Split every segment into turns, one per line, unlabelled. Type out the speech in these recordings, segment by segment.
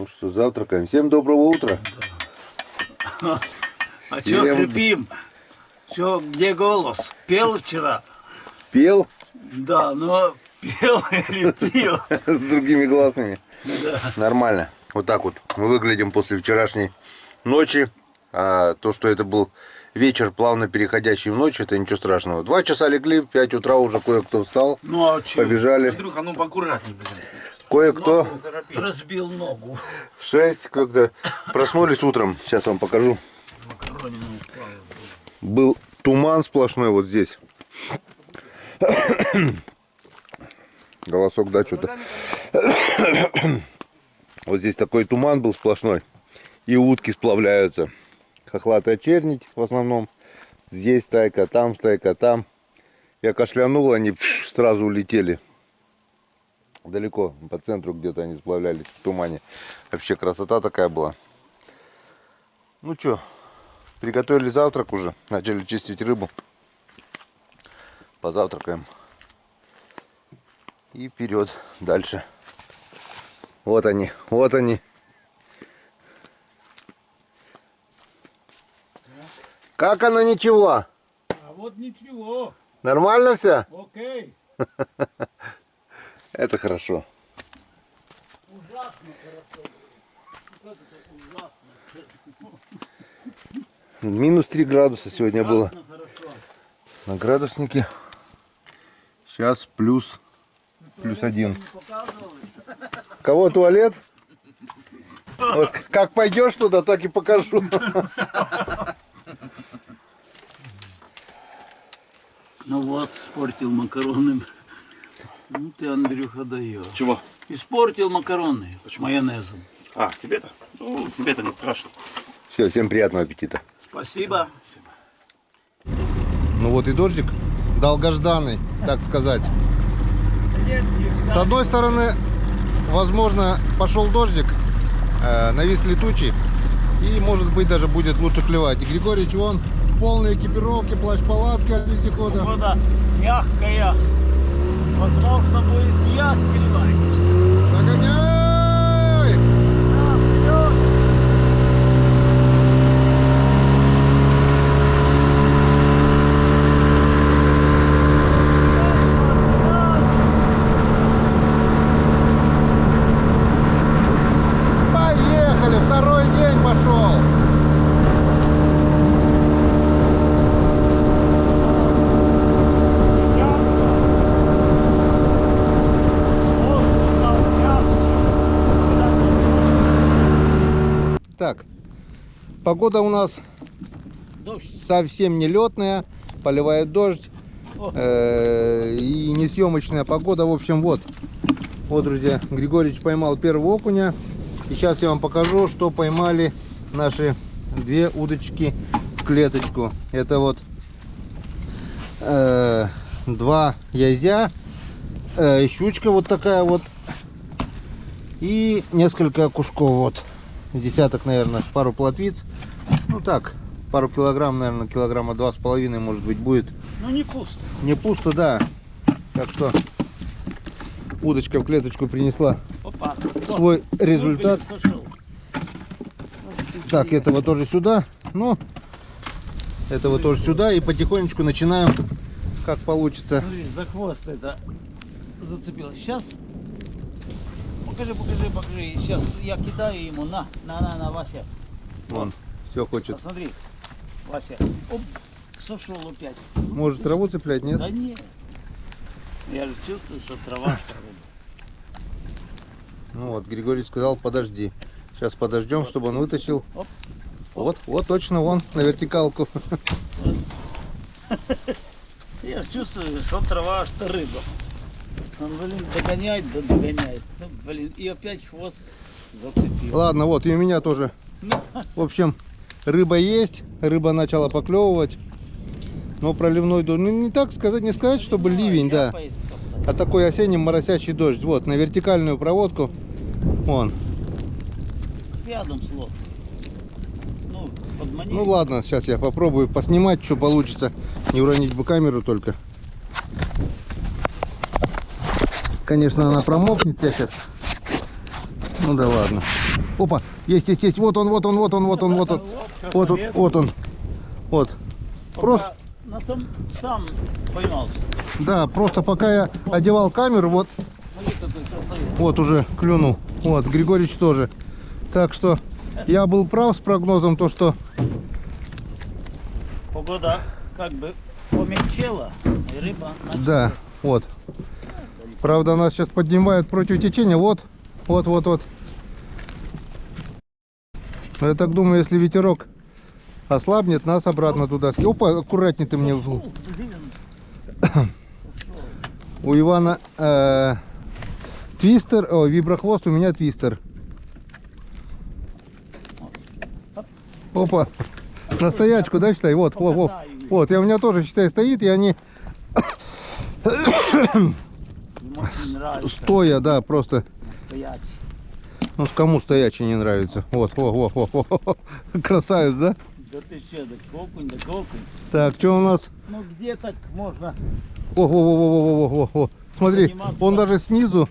Ну что, завтракаем. Всем доброго утра.
Да. А чё хрипим? Чё, где голос? Пел вчера?
Пел?
Да, но пел или пил?
С другими глазами.
Да.
Нормально. Вот так вот мы выглядим после вчерашней ночи. А то, что это был вечер, плавно переходящий в ночь, это ничего страшного. 2 часа легли, в 5 утра уже кое-кто встал.
Ну а чё?
Побежали.
Андрюха, ну поаккуратней, блин.
Кое-кто
Разбил ногу.
в 6, когда проснулись утром. Сейчас вам покажу.
Макаронину упала.
Был туман сплошной вот здесь. Голосок, да, что-то. Вот здесь такой туман был сплошной. И утки сплавляются. Хохлатая чернить в основном. Здесь стайка, там стайка, там. Я кашлянул, они сразу улетели. Далеко, по центру где-то они сплавлялись в тумане. Вообще красота такая была. Ну что, приготовили завтрак уже. Начали чистить рыбу. Позавтракаем. И вперед дальше. Вот они, вот они. Как оно, ничего?
А вот ничего.
Нормально все?
Окей.
Это хорошо.
Ужасно хорошо. Как это ужасно?
Минус 3 градуса сегодня было
Ужасно хорошо.
на градуснике. Сейчас плюс 1. Кого туалет? Вот как пойдешь туда, так и покажу.
Ну вот, испортил макароны. Ну ты, Андрюха, даешь.
Чего?
Испортил макароны. Почему? Майонезом.
А, тебе-то? Ну, тебе-то не страшно.
Все, всем приятного аппетита.
Спасибо.
Ну вот и дождик долгожданный, так сказать. С одной стороны, возможно, пошел дождик, нависли тучи, и может быть даже будет лучше клевать. И Григорьевич, вон в полной экипировке, плащ-палатка от вездехода.
Погода мягкая. Возможно, будет яс клевать.
Нагоняй! Поехали, второй день пошел. Так, погода у нас
Дождь.
совсем не летная, поливает дождь, и несъемочная погода. В общем, вот, друзья, Григорьевич поймал первого окуня, и сейчас я вам покажу, что поймали наши 2 удочки в клеточку. Это вот 2 язя, щучка вот такая вот, и несколько окушков вот. Десяток, наверное, пару плотвиц. Ну так, пару килограмм, наверное, килограмма 2,5, может быть, будет.
Ну не пусто.
Не пусто, да. Так что удочка в клеточку принесла
Опа.
свой результат.
Сошел.
Так, этого тоже сюда. Ну, этого тоже сюда. И потихонечку начинаем, как получится.
Смотри, за хвост это зацепилось. Сейчас. Покажи. Сейчас я кидаю ему. На, Вася.
Вон, все хочет.
Посмотри, Вася. Оп, сошел опять.
Может траву цеплять, нет?
Да нет. Я же чувствую, что трава.
Ну вот, Григорий сказал, подожди. Сейчас подождем, чтобы он вытащил.
Оп.
Вот точно, вон, на вертикалку.
Я же чувствую, что трава, что рыба. Он, блин, догоняет. Ну, блин, и опять хвост зацепил.
Ладно, вот, и у меня тоже. В общем, рыба есть, рыба начала поклевывать. Но проливной дождь, ну не так сказать, не сказать, чтобы ливень, да. А такой осенний моросящий дождь. Вот, на вертикальную проводку. Вон.
Рядом слот. Ну, подмани.
Ну ладно, сейчас я попробую поснимать, что получится. Не уронить бы камеру только. Конечно, она промокнет сейчас. Ну да ладно. Опа, есть, есть, есть. Вот он, вот он, вот он, вот он, вот он. Вот он, вот он. Вот. Просто,
Сам поймался.
да, просто пока я одевал камеру, вот,
Смотри, какой красавец.
вот уже клюнул. Вот, Григорьевич тоже. Так что я был прав с прогнозом, то что...
Погода как бы помельчела, и рыба начала.
Да, вот. Правда, нас сейчас поднимают против течения. Вот, вот, вот, вот. Я так думаю, если ветерок ослабнет, нас обратно туда скинет. Опа, аккуратней ты мне.
Ушел, блин.
У Ивана твистер, о, виброхвост, у меня твистер. Опа, на стоячку, да, считай? Вот, вот, вот. Вот, и у меня тоже, считай, стоит, и они
Ему очень нравится.
стоя, да, просто.
Настоящий.
Ну, кому стоячий не нравится. Вот, во, во, во, во. Красавец, да?
Да ты что, да окунь, да окунь.
Так, что у нас?
Ну где так можно?
О, во, во, во, во, во, во, во. Смотри,
Заниматься.
он даже снизу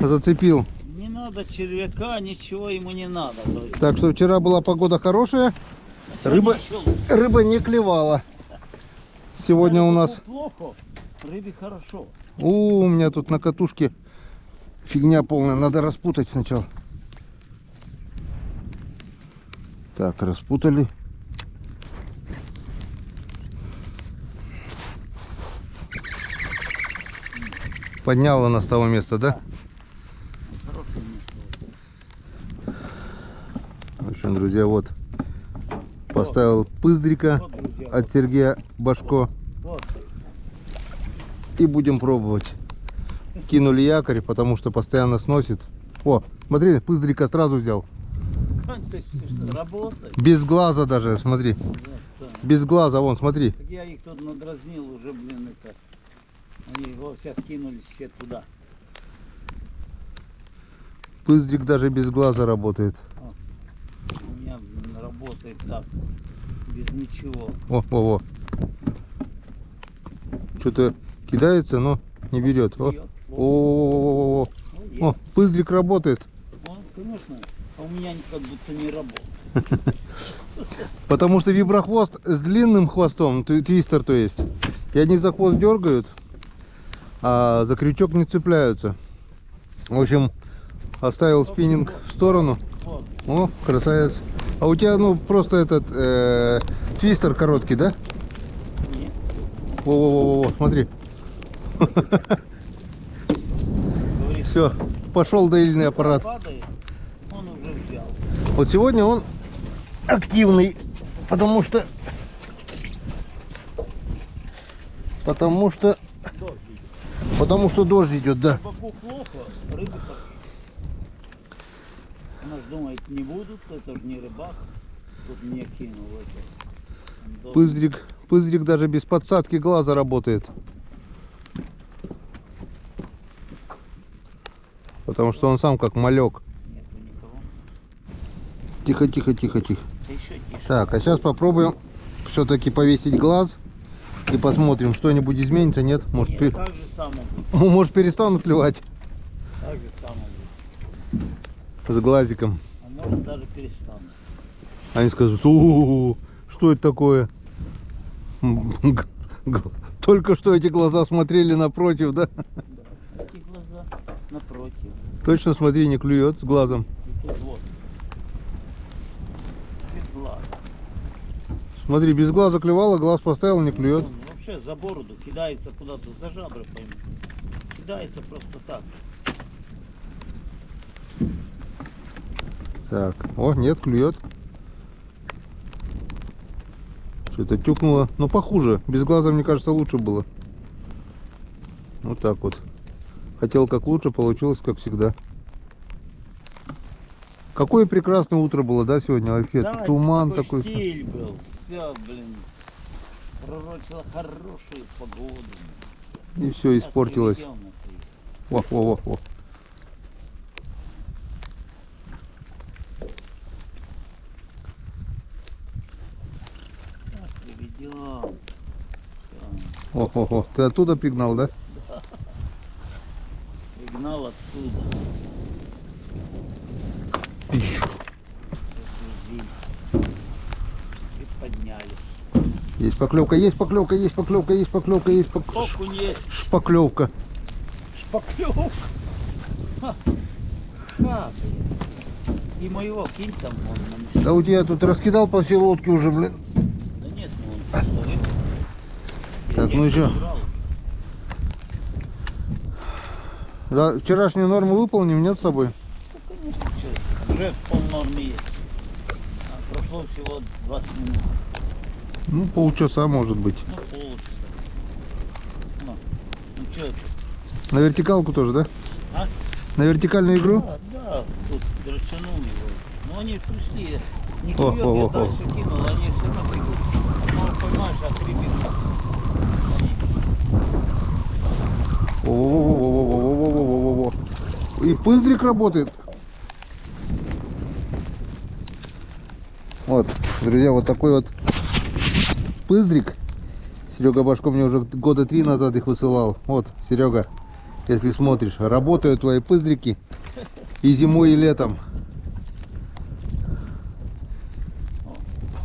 зацепил.
Не надо червяка, ничего ему не надо. То есть.
Так что вчера была погода хорошая, рыба,
Сегодня ещё
рыба не клевала. Сегодня у нас...
плохо, рыбе хорошо.
У меня тут на катушке фигня полная, надо распутать сначала. Так, распутали. Подняла она с того места, да?
Хорошее место.
В общем, друзья, вот поставил пыздрика
Вот, друзья,
от Сергея Башко
вот.
и будем пробовать. Кинули якорь, потому что постоянно сносит. О, смотри, пыздрика сразу взял.
Как ты что, работает?
Без глаза даже, смотри.
Вот так.
Без глаза, вон, смотри.
Так я их тут надразнил уже, блин, это. Они его сейчас кинулись все туда.
Пыздрик даже без глаза работает.
У меня блин, работает так, без ничего.
О, о, о. Что-то кидается, но не берет. О,
Бьет,
о, о, о,
Ну,
о, о, пыздрик работает.
Ну, конечно, а у меня как будто не работает.
Потому что виброхвост с длинным хвостом, твистер то есть, и они за хвост дергают, а за крючок не цепляются. В общем, оставил спиннинг в сторону.
Вот.
О, красавец. А у тебя, ну, просто этот твистер короткий, да?
Нет.
Во-во-во-во, смотри.
Говорит,
Все, пошел доильный аппарат.
падает, он уже взял.
Вот сегодня он активный, потому что дождь идет, да.
Рыбаку плохо, рыбы хорошо. Она ж думает, не будут, это же не рыбак. Тут мне кинул это. Он должен-
Пыздрик даже без подсадки глаза работает. Потому что он сам как малек.
Нету никого.
Тихо, тихо, тихо, тихо.
Да еще тише.
Так, а сейчас попробуем все-таки повесить глаз и посмотрим, что-нибудь изменится, нет? Может,
Нет, так же само будет.
может перестанут клевать
Так же само будет.
с глазиком.
А может даже перестанут.
Они скажут: у, что это такое? Только что эти глаза смотрели напротив, да?
Да. Эти глаза напротив.
Точно, смотри, не клюет с глазом.
И тут вот. Без глаза.
Смотри, без глаза клевало, глаз поставил, не клюет.
Он вообще за бороду кидается куда-то, за жабры пойми. Кидается просто так.
Так, о, нет, клюет. Что-то тюкнуло. Но похуже. Без глаза, мне кажется, лучше было. Вот так вот. Хотел как лучше, получилось как всегда. Какое прекрасное утро было, да, сегодня вообще?
Да,
Туман
такой
такой.
стиль был. Все, блин. Пророчила хорошую погоду.
И все
Сейчас
испортилось.
приведем на ты.
Во, во, во, во.
Сейчас приведем. Всё.
О, о, о. Ты оттуда пригнал, да?
Пригнал оттуда. Загрузили. И подняли.
Есть поклевка, есть поклевка, есть поклевка, есть поклевка, есть поклевка.
Окунь есть.
Поклевка.
Шпаклевка. Ха. Ха, блин. И моего кинь там вон на мешок.
Да у тебя тут раскидал по всей лодке уже, блин.
Да нет, ну он просто выпал.
Так,
Я
ну
не
и чё?
брал.
За вчерашнюю норму выполним, нет с тобой?
Да, конечно, чё, уже в полнорме есть. А прошло всего 20 минут.
Ну, полчаса может быть.
Ну, полчаса. Ну что это?
На вертикалку тоже, да?
А?
На вертикальную игру?
Да, тут растянул его. Но они пришли, не
О,
клюет,
о,
я
о,
дальше кинул, они все равно бегут. Ну, понимаешь, окрепит.
Во-во-во-во-во-во-во-во-во-во-во. И пыздрик работает. Вот, друзья, вот такой вот пыздрик. Серега Башко мне уже года 3 назад их высылал. Вот, Серега, если смотришь, работают твои пыздрики и зимой, и летом.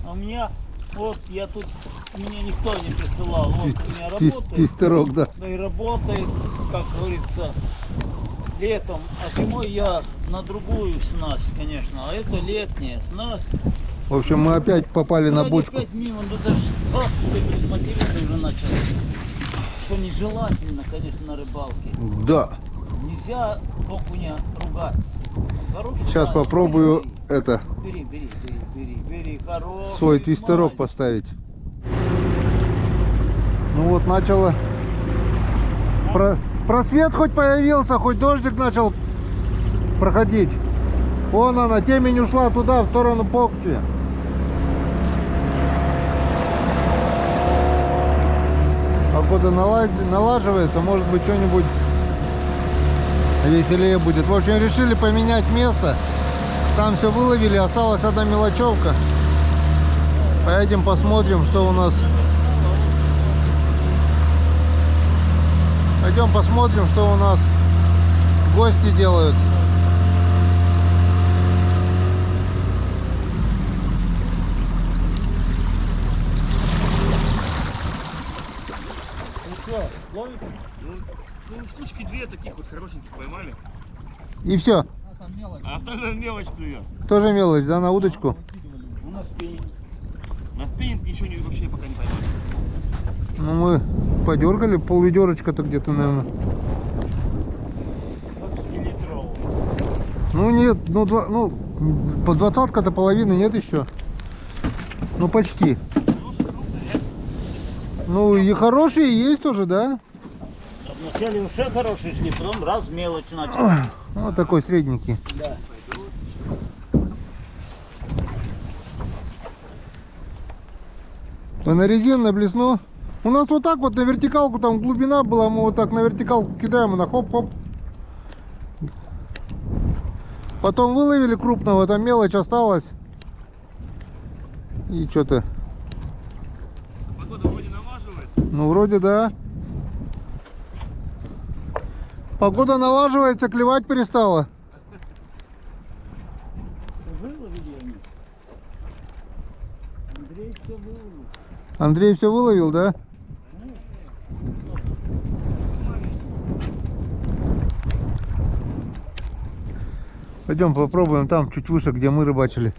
А у меня, вот я тут, мне никто не присылал. Вот у меня работает.
Тистерок, да.
Да и работает, как говорится, летом. А зимой я на другую снасть, конечно. А это летняя снасть.
В общем, мы опять попали на
Вроде
бочку.
опять мимо, ну даже ты, блин, материться уже начал. Что нежелательно, конечно, на рыбалке.
Да.
Нельзя окуня ругать. Хороший
Сейчас
мальчик.
попробую это
Бери, хороший
свой твистерок
мальчик.
поставить. Ну вот, начало. Просвет хоть появился, хоть дождик начал проходить. Вон она, темень ушла туда, в сторону Покчи. Погода налаживается, может быть, что-нибудь веселее будет. В общем, решили поменять место. Там все выловили, осталась одна мелочевка. Поедем посмотрим, что у нас. Пойдем посмотрим, что у нас гости делают.
Ну что, ловит?
Ну, штучки 2 таких вот хорошеньких поймали.
И все.
А там мелочь.
А остальная мелочь клюет.
Тоже мелочь, да, на удочку.
У нас спиннинг.
На спиннинг ничего вообще пока не поймали.
Ну, мы подергали, пол-ведерочка-то где-то, наверное.
20-литровый.
Ну нет, ну, по 20-ка-то половины нет еще. Ну почти. Ну и хорошие есть тоже, да?
Вначале вообще хорошие шли, потом раз мелочь начал.
Вот такой средненький.
Да.
Вы на резин, на блесну? У нас вот так вот на вертикалку, там глубина была, мы вот так на вертикалку кидаем, и на хоп-хоп. Потом выловили крупного, там мелочь осталась. И что-то,
Погода вроде налаживает.
ну вроде да. Погода налаживается, клевать перестала.
Выловили они. Андрей все выловил.
Андрей все выловил, да? Пойдем попробуем там, чуть выше, где мы рыбачили.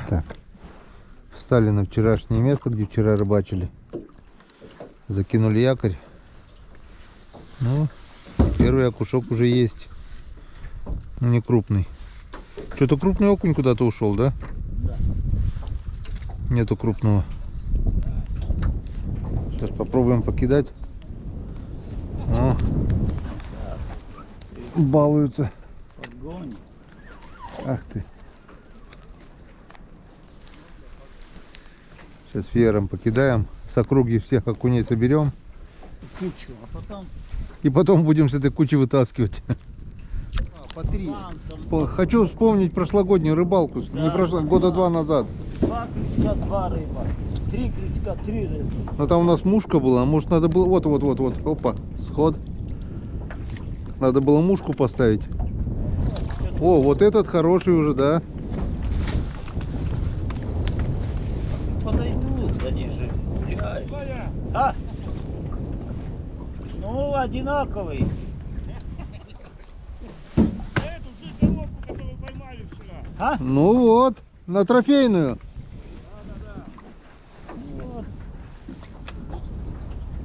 Так, встали на вчерашнее место, где вчера рыбачили. Закинули якорь. Ну, первый окушок уже есть. Ну, не крупный. Что-то крупный окунь куда-то ушел, да?
Да.
Нету крупного. Сейчас попробуем покидать. О, балуются.
Подгонит.
Ах ты. Сейчас веером покидаем. С округи всех окуней соберем.
Кучу, а потом
И потом будем с этой кучи вытаскивать. По 3.
танцем.
Хочу вспомнить прошлогоднюю рыбалку. Не прошло, года 2 назад.
2 крючка, 2 рыба. 3 крючка, 3 рыбы.
Но там у нас мушка была. Может надо было... Вот. Опа. Сход. Надо было мушку поставить. О, вот этот хороший уже, да?
Подойдут, они же гуляют. А? Ну, одинаковый.
Эту же головку, которую поймали вчера.
А?
Ну вот, на трофейную.
Вот.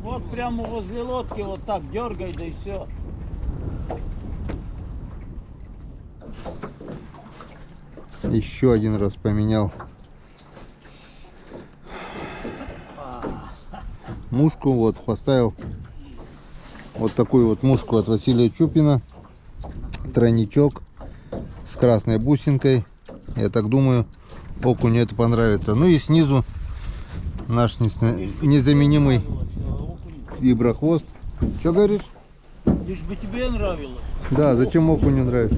Вот прямо возле лодки вот так дергай, да и все.
Еще один раз поменял. Мушку вот поставил. Вот такую вот мушку от Василия Чупина. Тройничок с красной бусинкой. Я так думаю, окуню это понравится. Ну и снизу наш незаменимый виброхвост. Что говоришь?
Лишь бы тебе нравилось.
Да, зачем окуню нравится?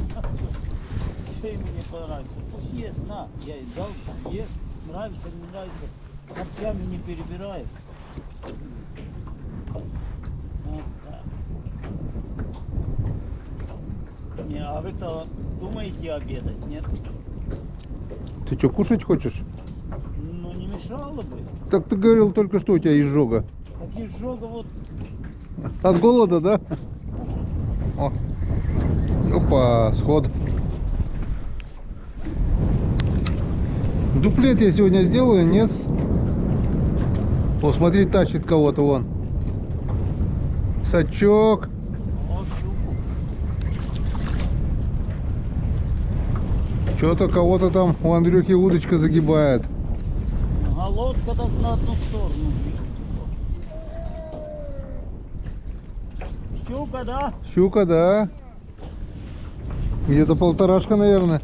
Что ему не понравится? Пусть ест, на, я ей дал, ест, нравится, не нравится. Локтями не перебирает. Вот так. Не, а вы-то думаете обедать, нет?
Ты что, кушать хочешь?
Ну не мешало бы.
Так ты говорил только что у тебя изжога.
Так изжога вот.
От голода, да? О. Опа, сход. Дуплет я сегодня сделаю, нет? О, смотри, тащит кого-то вон. Сачок.
Вот щуку.
Что-то кого-то там у Андрюхи удочка загибает.
А лодка так на одну сторону. Щука, да?
Щука, да. Где-то полторашка, наверное.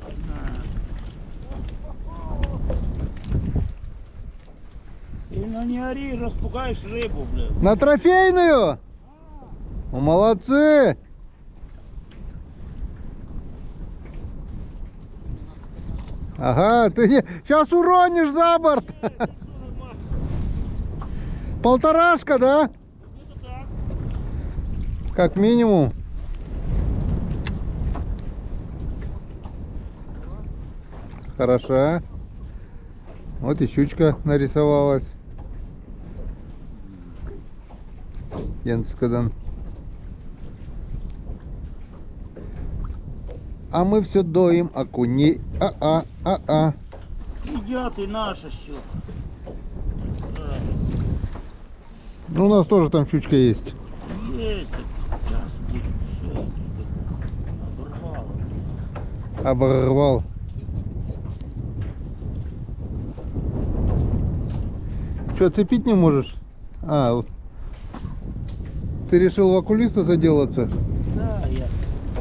Сильно не ори, распугаешь рыбу, блядь.
На трофейную? О, молодцы! Ага, ты сейчас уронишь за борт. Полторашка, да?
Это так.
Как минимум. Хороша. Вот и щучка нарисовалась. Енскадан. А мы все доим окуней. А-а.
Идет и наша щука.
Ну, у нас тоже там щучка есть.
Есть, так сейчас будет все. Оборвало.
Оборвал. Что, цепить не можешь? А, ты решил в окулиста заделаться?
Да, я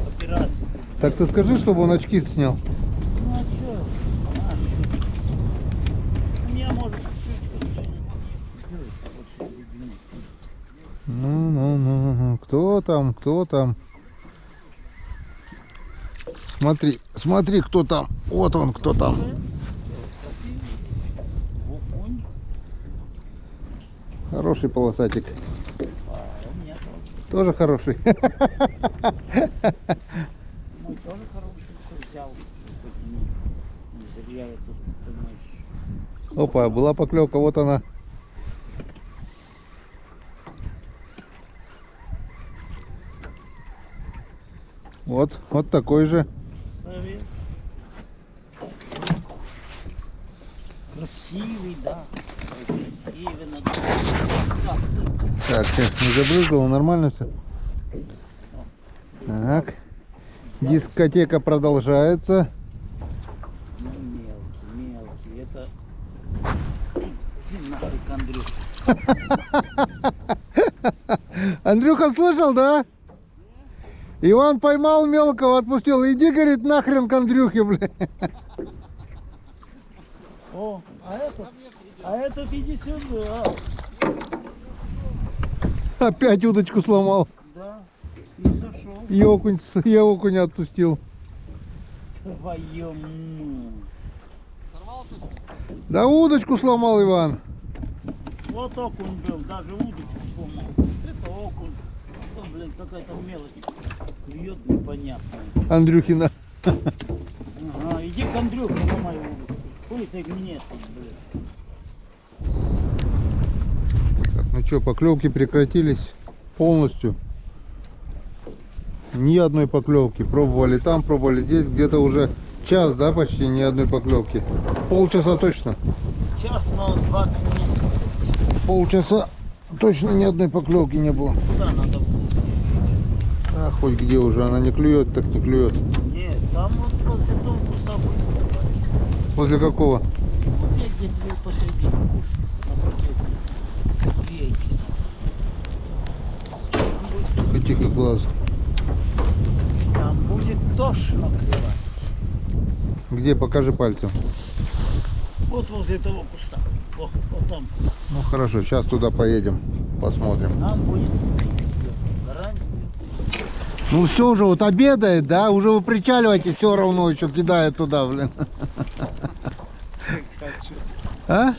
операцию.
Так ты скажи, чтобы он очки снял.
Ну а что? У меня может щучка что-нибудь.
Ну. Кто там? Кто там? Смотри, кто там. Вот он, кто там.
Окунь.
Хороший полосатик.
А, у меня
Тоже хороший.
мой тоже хороший, что взял. Хоть не зря я тут, понимаешь.
Опа, была поклевка, вот она. Вот такой же.
Совет. Красивый, да. Красивый, надо.
Так, не забрызгало, нормально все. Так. Дискотека продолжается.
Ну, мелкий. Это... Иди нафиг, Андрюх.
Андрюха слышал, да? Иван поймал мелкого, отпустил. Иди, говорит, нахрен к Андрюхе, бля.
О, а этот иди сюда.
Опять удочку сломал.
Да, не зашел.
Я окуня отпустил.
Твою мать.
Да удочку сломал, Иван.
Вот окунь был, даже удочку сломал. Это окунь. что, блин, какая-то мелочь клюет непонятная.
Андрюхина.
Ага, иди к Андрюху, ломай его. Хуй ты мне тут, блин.
Так, ну что, поклевки прекратились полностью. Ни одной поклевки. Пробовали там, пробовали здесь. Где-то уже час, да, почти ни одной поклевки. Полчаса точно.
Час, но 20 минут.
Полчаса точно ни одной поклевки не было.
Куда надо было?
А хоть где уже она не клюет, так не клюет.
Нет, там вот возле того куста будет.
Возле какого?
Вот я где тебе посередине куш. Напротив. Вейки.
Тихо, глаз.
Там будет тошно клевать.
Где? Покажи пальцем.
Вот возле того куста. О, вот там.
Ну хорошо, сейчас туда поедем, посмотрим.
Там будет гарантия.
Ну все уже, вот обедает, да? Уже вы причаливаете, все равно еще кидает туда, блин. А?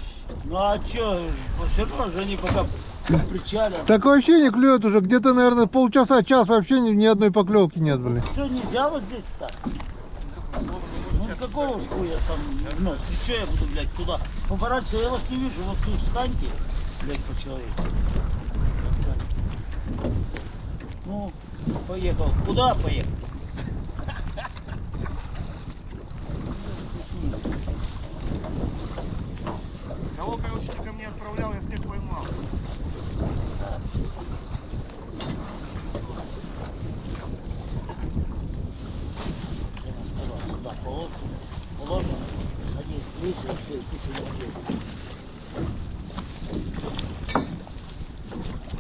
Ну а чё, все равно же они пока причалят.
Так вообще не клюет уже, где-то, наверное, полчаса, час вообще ни одной поклевки нет, блин.
Что, нельзя вот здесь так? Ну какого ж хуя там, ну, что я буду, блядь, туда поворачиваться, я вас не вижу, вот тут встаньте, блядь, по-человечески. Ну, поехал. Куда поехал?
Кого, короче, ты ко мне отправлял, я всех поймал.
Я сказал, куда положим, садись ближе, все, тихо не едет.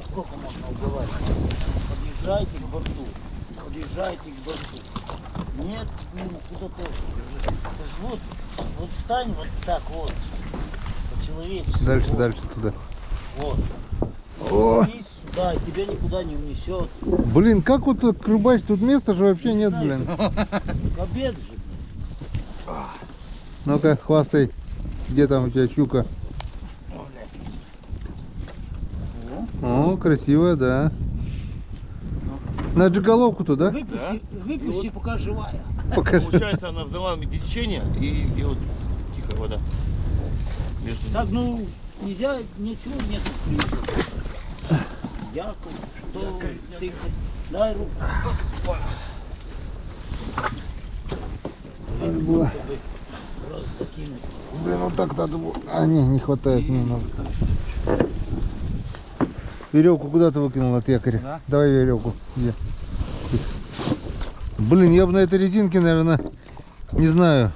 Сколько можно уговаривать? Подъезжайте к борту. Подъезжайте к борту. Нет, блин, куда-то. Вот встань вот так вот. По-человечески.
Дальше,
вот.
дальше туда.
Вот.
О!
Вернись сюда, тебя никуда не унесет.
Блин, как вот тут рыбачить? Тут места же вообще нет, блин.
К обеду же, блин.
Ну-ка, хвастай. Где там у тебя щука? О, красивая, да. На джиголовку-то, да?
Выпусти, пока живая.
Покажи.
Получается, она взяла течение и вот тихая вода. Между
Так, ну, нельзя, ничего нету призов. Яков, что ты, дай руку.
Надо было.
Раз закинуть.
Блин, вот так надо было. А, не хватает немного. Веревку куда ты выкинул от якоря?
Да?
Давай веревку. Где? Блин, я бы на этой резинке, наверное, не знаю,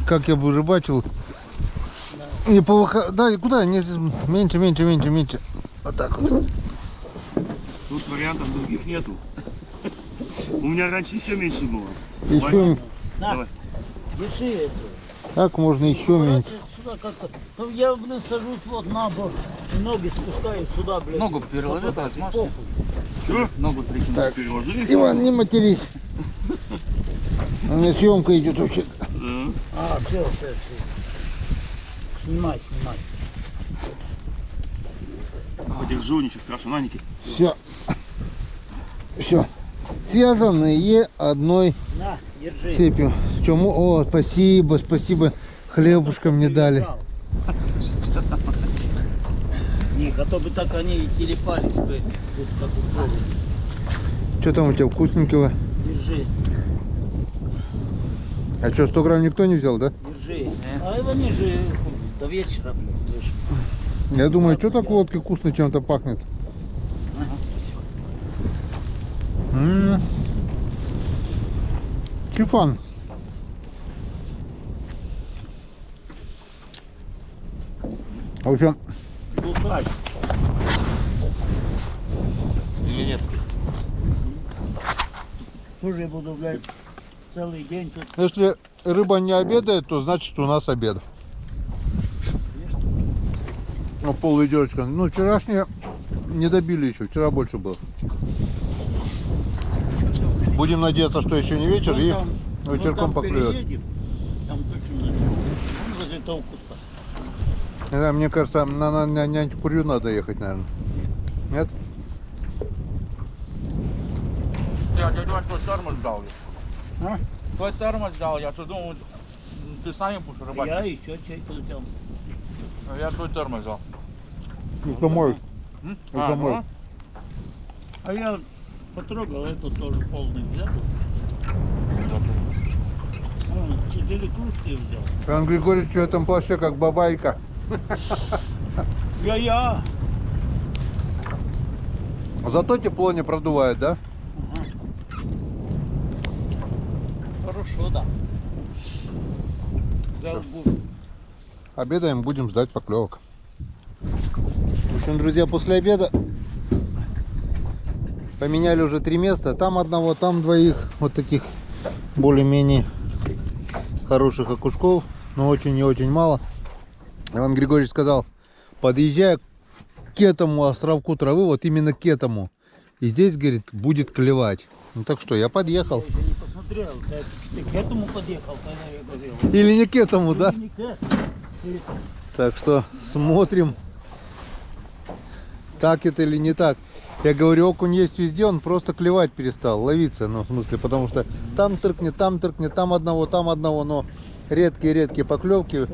как я бы рыбачил. Не да, куда? Не, меньше. Вот так вот.
Тут вариантов других нету. У меня раньше еще меньше было.
Еще,
На,
Давай.
держи эту.
как можно еще меньше?
Сюда как-то. Ну, я, блин, сажусь вот на бок, и ноги спускаю сюда, блядь.
Ногу переложи,
Вот
давай,
так, и
сможешь?
похуй.
Что?
Ногу прикинь.
Так,
Переложили?
Иван, не матерись. У меня съемка идет вообще.
Да.
А, все. Снимай.
Подержу, ничего страшного, на, Никит.
Все. Связанные одной
На, держи.
цепью. О, спасибо. Хлебушка мне дали.
Них, а то бы так они и телепались бы, тут как у провода.
Что там у тебя вкусненького?
Держи,
А что, 100 грамм никто не взял, да?
держи. А они же до вечера, блядь, слышь.
Я думаю, что так водки вкусно чем-то пахнет.
Ага, спасибо.
Чифан. В общем,
Бухать.
Или нет?
Тоже я буду, блядь, целый день тут.
если рыба не обедает, то значит у нас обед. Ну, пол-ведерочка. Ну, вчерашняя не добили еще, вчера больше было. Будем надеяться, что еще не вечер и вечерком поклюет.
Переедем, там точно начнем. Вон возле того куста.
Не знаю, мне кажется, на няньку Курью надо ехать, наверное. Нет?
дядя Вань твой тормоз дал.
А?
Твой тормоз дал, я что думал, ты сами будешь
Я
рыбачить.
еще чей-то взял.
Я твой тормоз взял.
Это мой.
М?
Это мой.
ну?
А я потрогал, это тоже полный взял. Вон, 4 кружки взял.
Иван Григорьевич в этом плаще как бабайка.
Я.
Зато тепло не продувает, да?
Ага. Хорошо, да. Взял губ.
Обедаем, будем ждать поклевок. В общем, друзья, после обеда поменяли уже 3 места. Там одного, там двоих. Вот таких более-менее хороших окушков. Но очень и очень мало. Иван Григорьевич сказал, подъезжая к этому островку травы, вот именно к этому. И здесь, говорит, будет клевать. Ну так что, я подъехал.
Я не посмотрел. Ты к этому подъехал, когда я говорил.
Или не к этому, да?
Не к этому. Ты это.
Так что смотрим, так это или не так. Я говорю, окунь есть везде, он просто клевать перестал, ловиться, ну, в смысле, потому что там тыркнет, там одного, но редкие поклевки,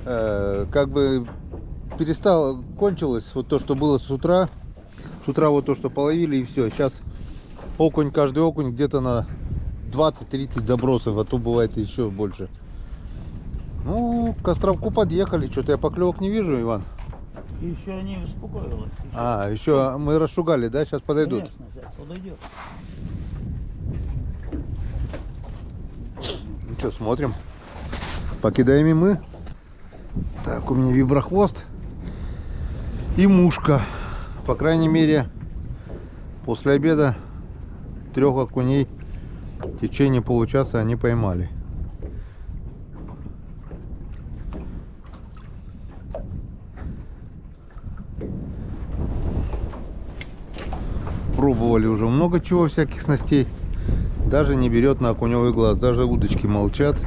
как бы перестал, кончилось вот то, что было с утра. С утра вот то, что половили, и все. Сейчас окунь, каждый окунь где-то на 20-30 забросов, а то бывает еще больше. Ну, к островку подъехали, что-то я поклевок не вижу, Иван.
Еще не успокоилась.
А, еще мы расшугали, да? Сейчас подойдут.
Конечно, сейчас подойдет.
Ну что, смотрим. Покидаем и мы. Так, у меня виброхвост и мушка. По крайней мере, после обеда 3 окуней в течение получаса они поймали. Пробовали уже много чего, всяких снастей. Даже не берет на окуневый глаз. Даже удочки молчат.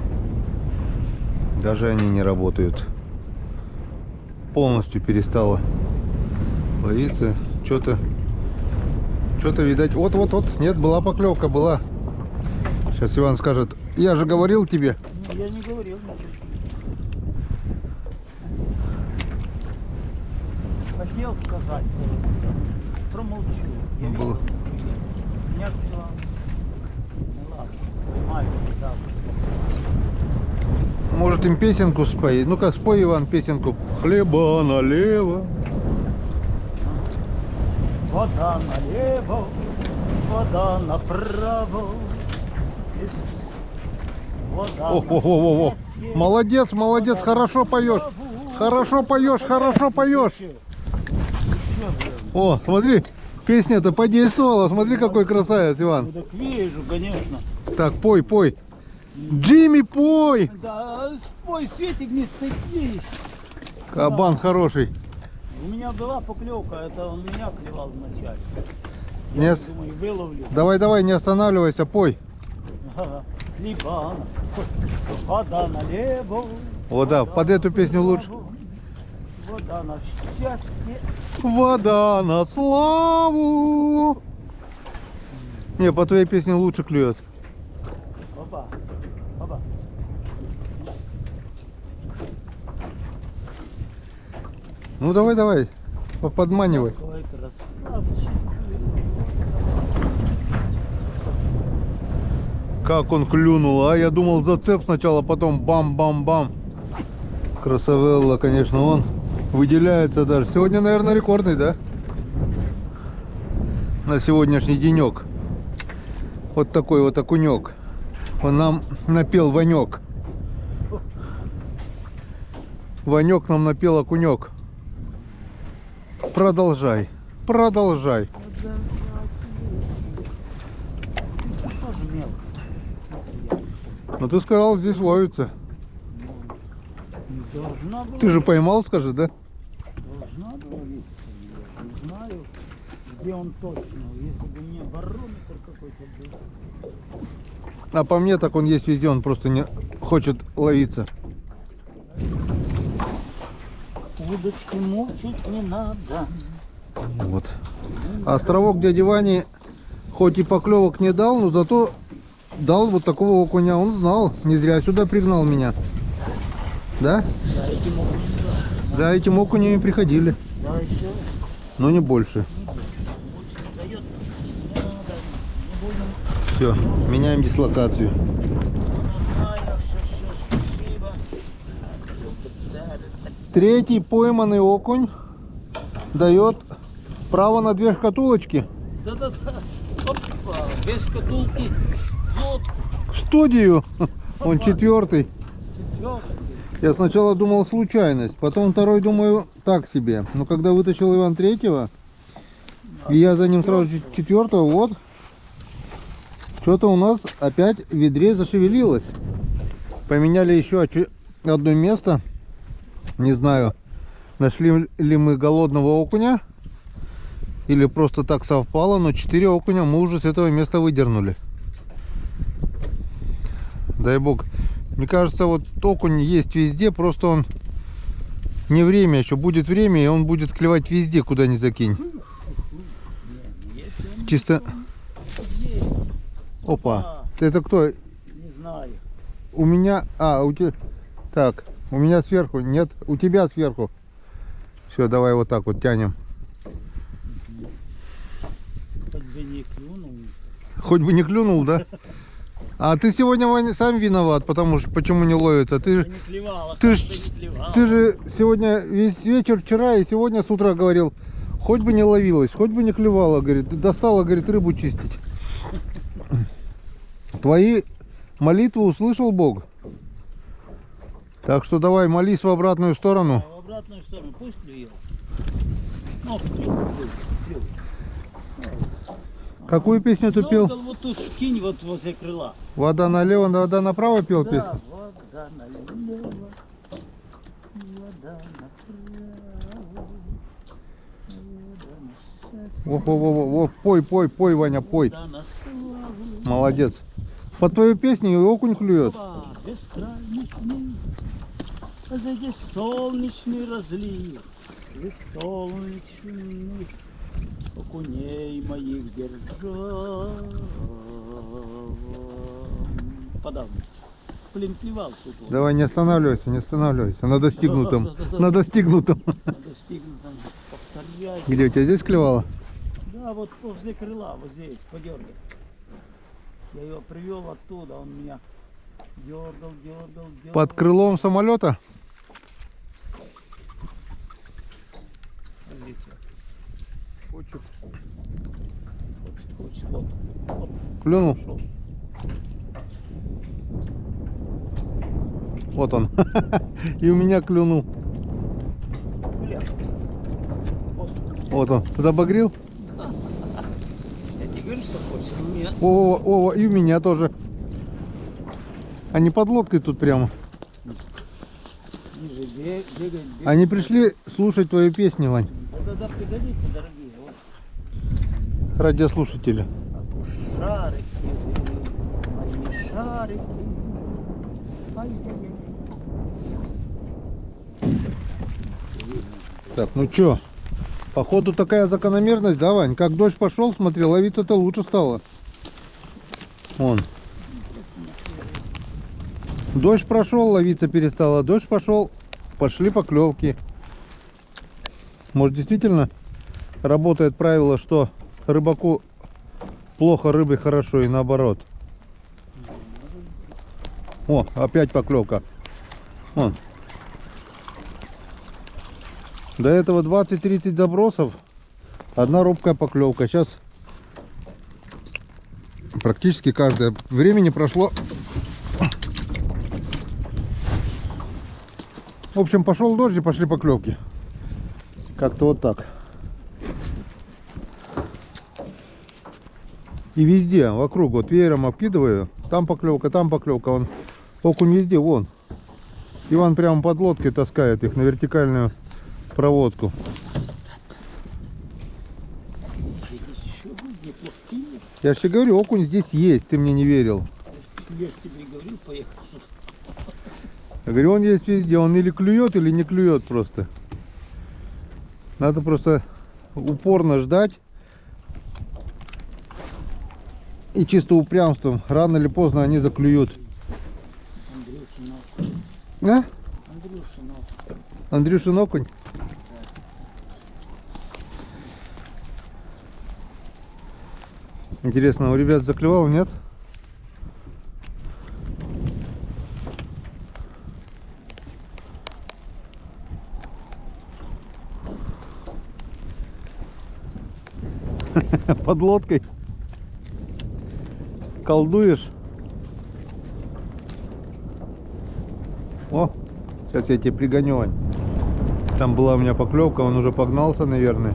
Даже они не работают. Полностью перестала ловиться. Что-то, видать. Вот. Нет, была поклевка, была. Сейчас Иван скажет, я же говорил тебе.
Я не говорил ничего. Хотел сказать, промолчу. Я
Было.
видел, у меня все. Ну ладно, поймаю, да.
Может им песенку спой? Ну-ка, спой, Иван, песенку. Хлеба налево.
Вода налево, вода направо. Вода
О-о-о-о-о. Молодец, хорошо поешь. Хорошо поешь. О, смотри, песня-то подействовала. Смотри, какой красавец, Иван.
Ну, так вижу, конечно.
Так, пой. Джимми, пой.
Да, спой, Светик, не стыдись.
Кабан хороший.
У меня была поклевка, это он меня клевал вначале.
Нет.
Я думаю, выловлю.
Давай, не останавливайся, пой.
Хлеба, вода налево.
Вот да, под эту песню лучше.
Вода на счастье.
Вода на славу. Не, по твоей песне лучше клюет.
Опа.
Ну давай, подманивай.
Какой красавчик.
Как он клюнул, а? Я думал зацеп сначала, потом бам-бам-бам. Красавелла, конечно, он выделяется даже. Сегодня, наверное, рекордный, да? На сегодняшний денек. Вот такой вот окунек. Он нам напел Ванек. Ванек нам напел окунек. Продолжай.
Тоже мелко.
Ну ты сказал, здесь ловится.
Не должна была.
Ты же поймал, скажи, да?
Должна была ловиться. Я не знаю, где он точно. Если бы мне барометр какой-то был.
А по мне так он есть везде, он просто не хочет ловиться.
Удочки мучить не надо.
Вот. Островок дяди Вани
хоть и поклевок не дал, но зато дал вот такого окуня. Он знал, не зря сюда пригнал меня. Да?
За этим окунем, да.
За этим окунями приходили,
Да, еще.
но не больше.
Больше не дает. Не надо. Не будем.
Все, меняем дислокацию.
Спасибо.
Третий пойманный окунь дает право на 2 шкатулочки
Да-да-да. Опа. Без шкатулки в лодку.
в студию. Он 4-й.
Четвертый.
Я сначала думал случайность, потом второй думаю так себе. Но когда вытащил Иван 3-го, и я за ним сразу 4-го, вот, что-то у нас опять в ведре зашевелилось. Поменяли еще одно место. Не знаю, нашли ли мы голодного окуня или просто так совпало, но 4 окуня мы уже с этого места выдернули. Дай бог. Мне кажется, вот окунь есть везде, просто он не время еще. Будет время, и он будет клевать везде, куда ни закинь. Чисто... Опа. Это кто?
Не знаю.
У меня... А, у тебя... Так, у меня сверху. Нет, у тебя сверху. Все, давай вот так вот тянем.
Хоть бы не клюнул.
Хоть бы не клюнул, да? А ты сегодня, Ваня, сам виноват, потому что почему не ловится. Ты,
Не клевала.
ты,
хоть бы не клевала.
ты же сегодня весь вечер вчера и сегодня с утра говорил, хоть бы не ловилась, хоть бы не клевала, говорит, достала, говорит, рыбу чистить. Твои молитвы услышал Бог. Так что давай молись в обратную сторону.
А в обратную сторону пусть клюет. Ну, клюет.
Какую песню ты пел?
Вот тут кинь вот возле крыла.
Вода налево, вода направо пел
Да,
песню?
вода налево, вода направо,
Во, пой, Ваня, пой.
вода на славу.
Молодец. Под твою песню и окунь клюет.
Опа, бескрайний дни, а здесь солнечный разлив, здесь солнечный окуней моих держал. Подавно. Блин, клевал тут. Вот.
Давай, не останавливайся, не останавливайся. На достигнутом. На достигнутом.
На достигнутом повторяй.
Где у тебя здесь клевало?
Да, вот возле крыла, вот здесь, подергай. Я его привел оттуда, он меня дергал.
Под крылом самолета?
Здесь вот. Хочет. Вот.
Клюнул?
Пошел.
Вот он. И у меня клюнул.
Бля. Вот.
Вот он. Забагрил?
Я тебе говорю, что хочет. У меня.
О, и у меня тоже. Они под лодкой тут прямо.
Ниже бегает.
Они пришли слушать твою песню, Вань.
Да, пригодится, дорогие. Вот.
Радиослушатели.
Шарики, мои шарики. Ай-яй-яй.
Так, ну чё? Походу такая закономерность, да, Вань? Как дождь пошел, смотри, ловиться-то лучше стало. Вон. Дождь прошел, ловиться перестало. Дождь пошел, пошли поклевки. Может, действительно работает правило, что рыбаку плохо, рыбе хорошо и наоборот. О, опять поклевка. Вон. До этого 20-30 забросов, одна робкая поклевка. Сейчас практически каждое. Времени прошло. В общем, пошел дождь и пошли поклевки. Как-то вот так. И везде, вокруг, вот веером обкидываю. Там поклевка, вон. Окунь везде, вон. Иван прямо под лодкой таскает их на вертикальную проводку. Я же тебе говорю, окунь здесь есть, ты мне не верил.
Я ж тебе говорил, поехал.
Я говорю, он есть везде, он или клюет, или не клюет просто. Надо просто упорно ждать. и чисто упрямством. Рано или поздно они заклюют.
Андрюшин окунь.
А?
Андрюшин окунь.
Андрюшин окунь? Интересно, у ребят заклевал, нет? Под лодкой колдуешь? О, сейчас я тебе пригоню, Вань. Там была у меня поклевка, он уже погнался, наверное.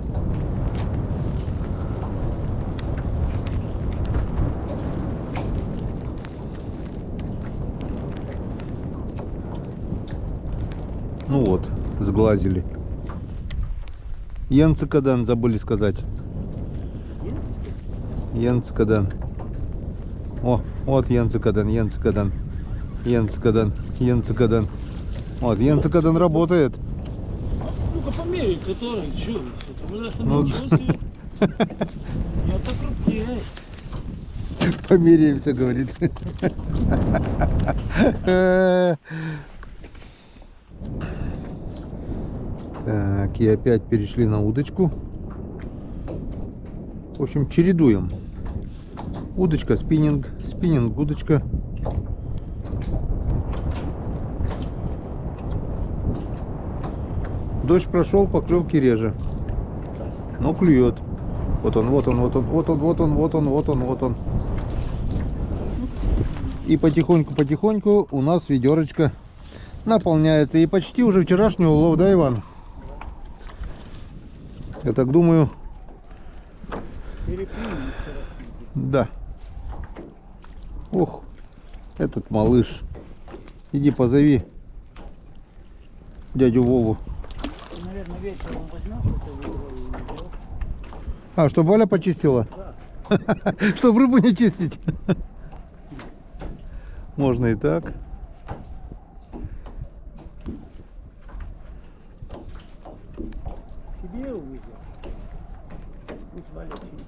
Ну вот, сглазили. Янцикадан, забыли сказать. Янцикадан. О, вот Янцикадан, Янцикадан. Янцикадан, Янцикадан. Вот, Янцикадан работает.
Ну-ка померить, который, что?
Ну,
Ничего себе. Это крупнее.
помиряемся, говорит. Так, и опять перешли на удочку. В общем, чередуем. Удочка, спиннинг, спиннинг, удочка. Дождь прошел, поклевки реже. Но клюет. Вот он, вот он, вот он, вот он, вот он, вот он, вот он, вот он. И потихоньку у нас ведерочка наполняется. И почти уже вчерашний улов, да, Иван? Я так думаю. Да. Ох, этот малыш. Иди позови дядю Вову.
Наверное, вечером возьмешь это ведро и уйдешь.
А, чтобы Валя почистила? Чтобы рыбу не чистить. Можно и так.
Себе увидел. Пусть Валя чистит.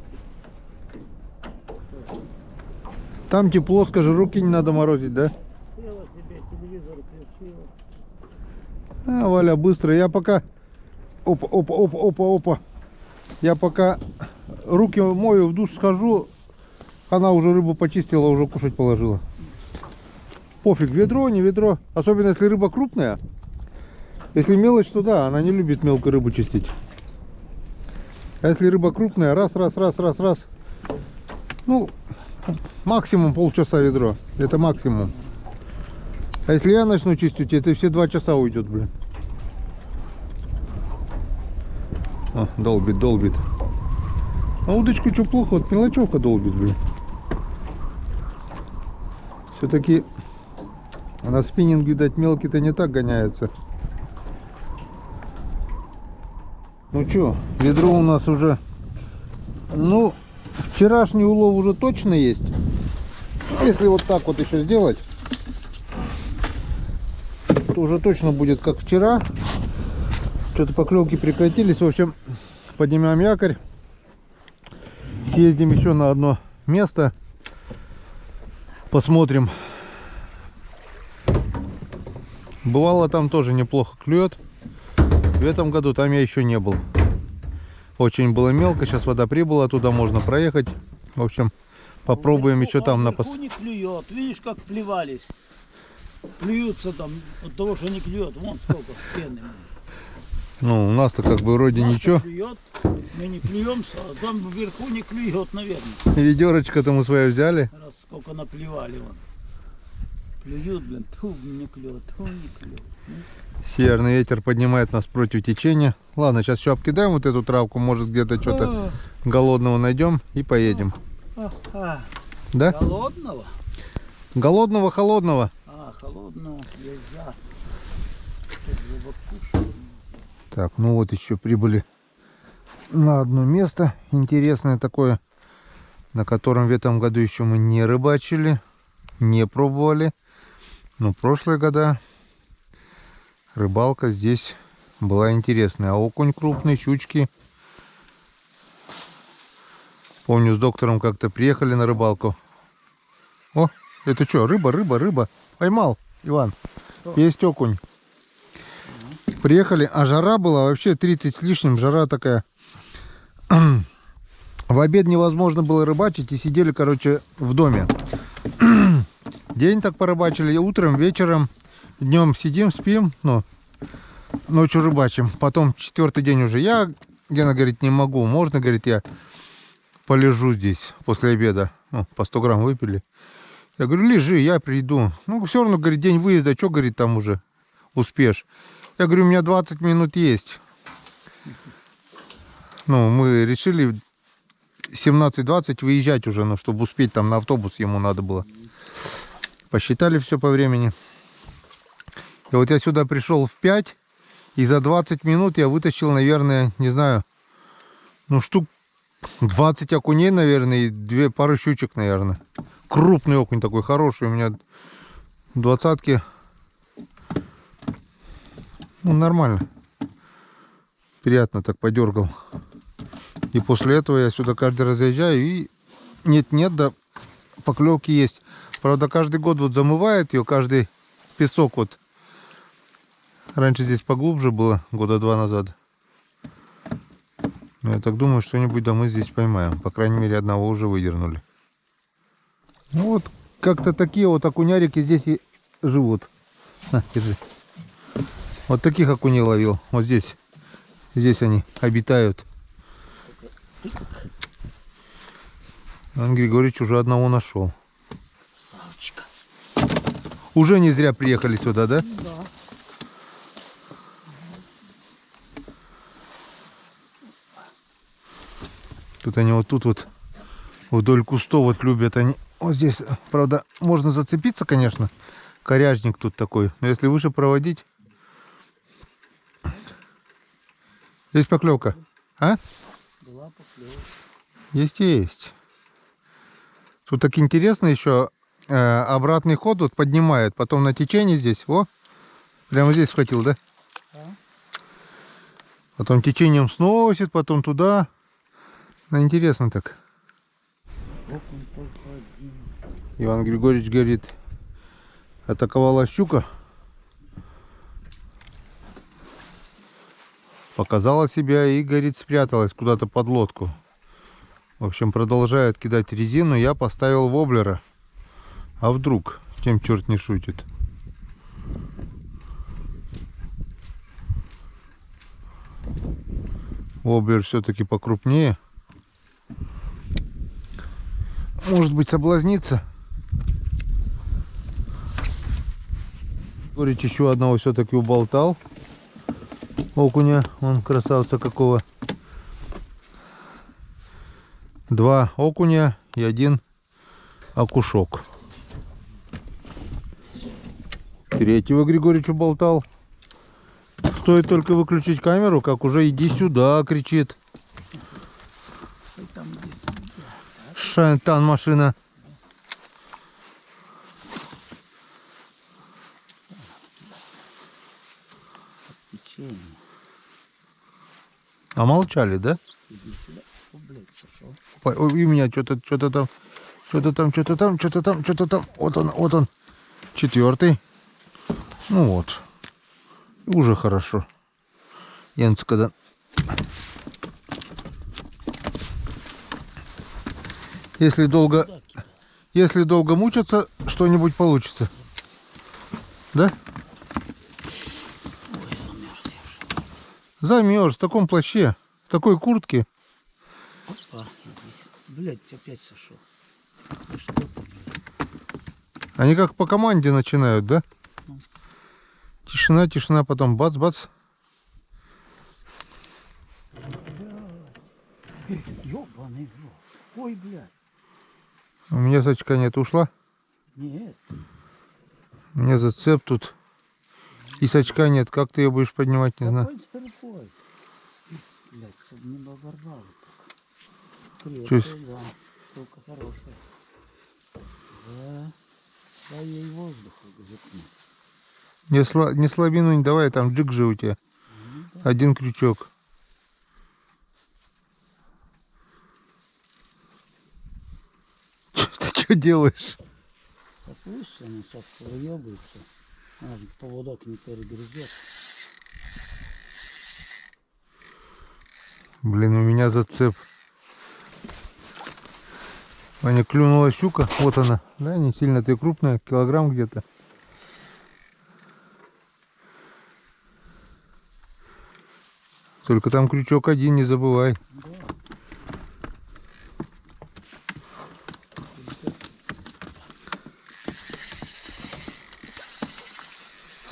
Там тепло, скажи, руки не надо морозить, да?
Села себе, телевизор включила.
А, Валя, быстро. Я пока... Опа, опа, опа, опа, опа. Я пока руки мою, в душ схожу, она уже рыбу почистила, уже кушать положила. Пофиг, ведро, не ведро. Особенно, если рыба крупная. Если мелочь, то да, она не любит мелкую рыбу чистить. А если рыба крупная, раз. Ну, максимум полчаса ведро. Это максимум. А если я начну чистить, это все 2 часа уйдет, блин. О, долбит. А удочку что плохо? Вот мелочевка долбит, блин. Все-таки на спиннинг, видать, мелкий-то не так гоняется. Ну что, ведро у нас уже... Ну, вчерашний улов уже точно есть. Если вот так вот еще сделать, то уже точно будет как вчера. Что-то поклевки прекратились. В общем, поднимем якорь. Съездим еще на одно место. Посмотрим. Бывало, там тоже неплохо клюет. В этом году там я еще не был. Очень было мелко. Сейчас вода прибыла. Туда можно проехать. В общем, попробуем еще там на
не клюет. Видишь, как плевались. Плюются там от того, что не клюет. Вон сколько пены.
Ну, у нас-то как бы вроде ничего.
Клюет, мы не клюемся, а там вверху не клюет, наверное.
Ведерочко-то мы свое взяли.
Раз сколько наплевали вон. Клюют, блин, тьфу, не клюет, тьфу, не клюет.
Северный ветер поднимает нас против течения. Ладно, сейчас еще обкидаем вот эту травку. Может, где-то что-то голодного найдем и поедем. Да?
Голодного?
Голодного, холодного.
А, холодного нельзя.
Так, ну вот еще прибыли на одно место интересное такое, на котором в этом году еще мы не рыбачили, не пробовали. Но прошлые года рыбалка здесь была интересная. А окунь крупный, щучки. Помню, с доктором как-то приехали на рыбалку. О, это что, рыба. Поймал, Иван. Есть окунь. Приехали, а жара была вообще 30 с лишним, жара такая. В обед невозможно было рыбачить и сидели, короче, в доме. День так порыбачили, утром, вечером, днем сидим, спим, ну, ночью рыбачим. Потом 4-й день уже Гена говорит, не могу, можно, говорит, я полежу здесь после обеда. Ну, по 100 грамм выпили. Я говорю, лежи, я приду. Ну, все равно, говорит, день выезда, что, говорит, там уже успеешь. Я говорю, у меня 20 минут есть. Ну, мы решили 17:20 выезжать уже, ну, чтобы успеть, там на автобус ему надо было. Посчитали все по времени. И вот я сюда пришел в 5, и за 20 минут я вытащил, наверное, не знаю, ну, штук 20 окуней, наверное, и 2 пары щучек, наверное. Крупный окунь такой, хороший. У меня 20-ки. Ну, нормально. Приятно так подергал. И после этого я сюда каждый раз заезжаю, и нет-нет, да поклевки есть. Правда, каждый год вот замывает ее, каждый песок вот. Раньше здесь поглубже было, года 2 назад. Но я так думаю, что-нибудь да мы здесь поймаем. По крайней мере, одного уже выдернули. Ну вот, как-то такие вот окунярики здесь и живут. На, держи. Вот таких окуней ловил. Вот здесь. Здесь они обитают. Иван Григорьевич уже одного нашел.
Савочка.
Уже не зря приехали сюда, да?
Да.
Тут они вот тут вот вдоль кустов вот любят они. Вот здесь, правда, можно зацепиться, конечно. Коряжник тут такой. Но если выше проводить... Есть поклевка? А?
Была поклевка.
Есть. Тут так интересно еще. Обратный ход вот поднимает. Потом на течение здесь. О! Прямо здесь схватил, да?
Да.
Потом течением сносит, потом туда. Ну, интересно так.
Окунь только один.
Иван Григорьевич говорит, атаковала щука. Показала себя и, говорит, спряталась куда-то под лодку. В общем, продолжает кидать резину. Я поставил воблера. А вдруг? Чем черт не шутит? Воблер все-таки покрупнее. Может быть, соблазнится. Говорит, еще одного все-таки уболтал. Окуня. Он красавца какого. 2 окуня и 1 окушок. 3-го Григорьевич уболтал. Стоит только выключить камеру, как уже иди сюда, кричит.
Ой, там иди сюда.
Шантан машина.
Течение.
А молчали, да?
Иди сюда. О, блядь, сошел.
Ой, ой, у меня что-то там. Что-то там. Вот он. 4-й. Ну вот. Уже хорошо. Янц, когда... Если долго мучаться, что-нибудь получится. Да?
Ой, замерз я уже.
Замерз в таком плаще, в такой куртке.
Опа, иди сюда. Блядь, опять сошел. Да что там, блядь?
Они как по команде начинают, да? Тишина, потом бац-бац.
Ёбаный в рот. Ой, блядь.
У меня сачка нет, ушла.
Нет.
У меня зацеп тут. И сачка нет. Как ты ее будешь поднимать, не знаю.
Какой рукой? Блядь, чтобы не оборвало так.
Чё с-
Крепкая, да. Штука хорошая. Да. Дай ей воздуху запнуть.
Не слабину не давай, там джиг же у тебя.
Ну, да.
1 крючок. что делаешь?
Да пусть она сейчас выебывается. Поводок не перегрызет.
Блин, у меня зацеп. Ваня, клюнула щука. Вот она. Да, не сильно-то и крупная. Килограмм где-то. Только там крючок один, не забывай.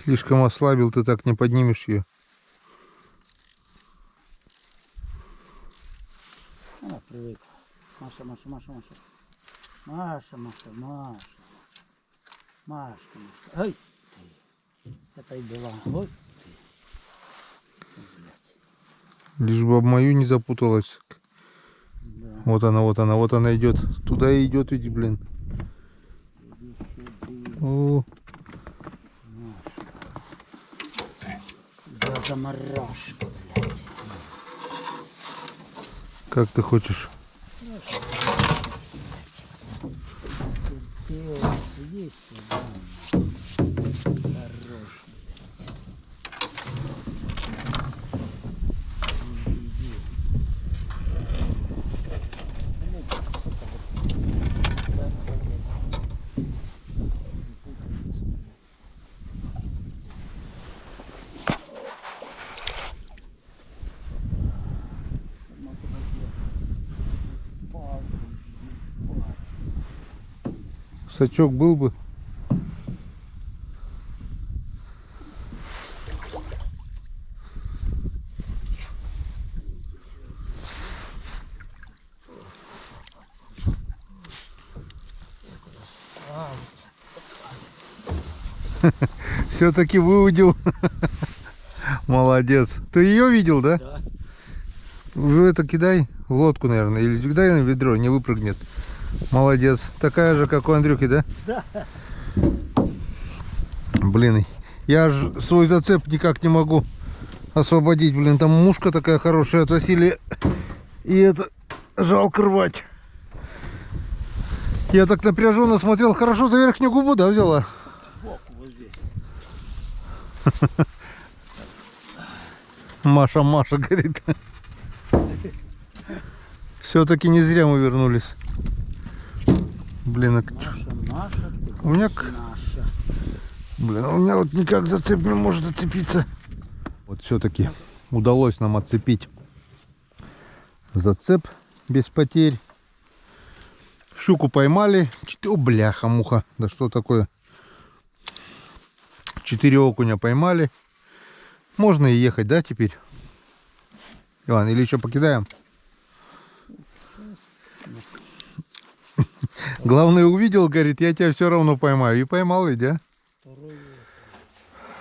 Слишком ослабил, ты так не поднимешь ее.
Она привыкла. Маша, Маша, Маша, Маша. Маша, Маша, Маша. Машка, Маша. Ай ты. Это и была. Ой ты. Блядь.
Лишь бы об мою не запуталась.
Да.
Вот она, вот она, вот она идет. Туда и идет, иди, блин.
Иди сюда.
О,
Да заморашка, блядь.
как ты хочешь?
Терпелась, иди сюда. Хорош, блядь. Иди. Блядь, сука,
Сачок был бы. Все-таки выудил. Молодец. Ты ее видел, да?
Да.
Вы это кидай в лодку, наверное, или кидай на ведро, не выпрыгнет. Молодец. Такая же, как у Андрюхи, да?
Да.
Блин, я ж свой зацеп никак не могу освободить. Блин, там мушка такая хорошая от Василия. И это жалко рвать. Я так напряженно смотрел. Хорошо за верхнюю губу, да, взяла?
Сбоку вот здесь.
Маша, Маша, говорит. Все-таки не зря мы вернулись. Блин,
Маша, Маша, ты
у меня,
наша.
блин, у меня вот никак зацеп не может отцепиться. Вот все-таки удалось нам отцепить зацеп без потерь. Щуку поймали. О, бляха-муха. Да что такое? 4 окуня поймали. Можно и ехать, да, теперь? Иван, или еще покидаем? Главное, увидел, говорит, я тебя все равно поймаю. И поймал, ведь, а?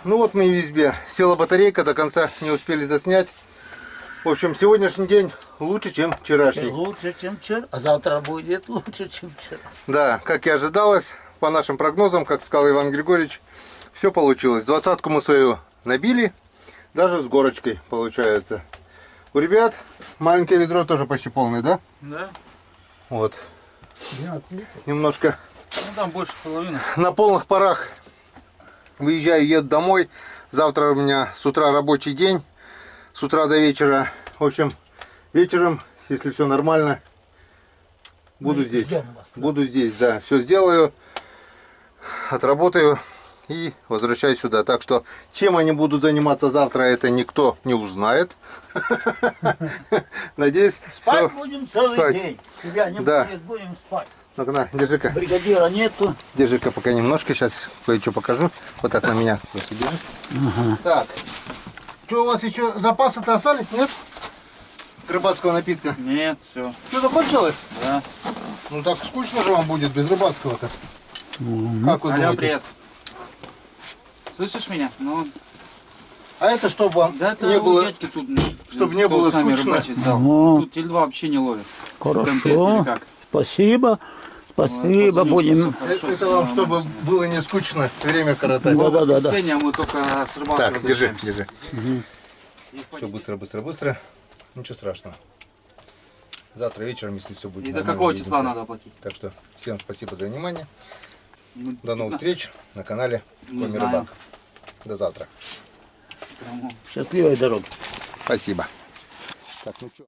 Ну вот мы и в избе. Села батарейка, до конца не успели заснять. В общем, сегодняшний день лучше, чем вчерашний.
Лучше, чем вчера. А завтра будет лучше, чем вчера.
Да, как и ожидалось, по нашим прогнозам, как сказал Иван Григорьевич, все получилось. 20-ку мы свою набили, даже с горочкой получается. У ребят маленькое ведро тоже почти полное, да?
Да?
Вот. Немножко
Ну там больше половины.
на полных парах выезжаю, еду домой. Завтра у меня с утра рабочий день, с утра до вечера. В общем, вечером, если все нормально, буду здесь. Буду здесь, да. Все сделаю, отработаю и возвращаюсь сюда. Так что, чем они будут заниматься завтра, это никто не узнает. Надеюсь,
Спать
все.
будем целый
спать.
день. Тебя не
Да.
будет, будем спать.
Ну-ка, на, держи-ка.
Бригадира нету.
Держи-ка пока немножко, сейчас кое-что покажу. Вот так на меня просто держи. Так, что у вас еще запасы-то остались, нет? Рыбацкого напитка.
Нет, все.
Что, закончилось?
Да.
Ну так скучно же вам будет без рыбацкого-то. Как вы
Алло,
думаете?
привет. Слышишь меня? Ну,
А это чтобы вам
да это
не
у
было...
дядьки тут,
чтоб не было
с нами
скучно.
рыбачить стал.
Ну.
Тут тельва вообще не ловит.
Хорошо.
МТС или как?
Спасибо. Спасибо,
Пацаны,
будем.
всё хорошо,
Это
всё
вам,
нормально,
чтобы
всё.
было не скучно время коротать.
Да, да, да.
Воскресенье мы только с рыбалкой
Так, держи,
возвращаемся.
держи. Все быстро, быстро, быстро. Ничего страшного.
Завтра вечером, если все будет
И до
нормально,
какого числа
увидимся.
надо платить?
Так что всем спасибо за внимание.
Ну,
До новых встреч на канале
Не
Коми
знаю.
Рыбак. До завтра.
Счастливой дороги.
Спасибо. Так, ну что?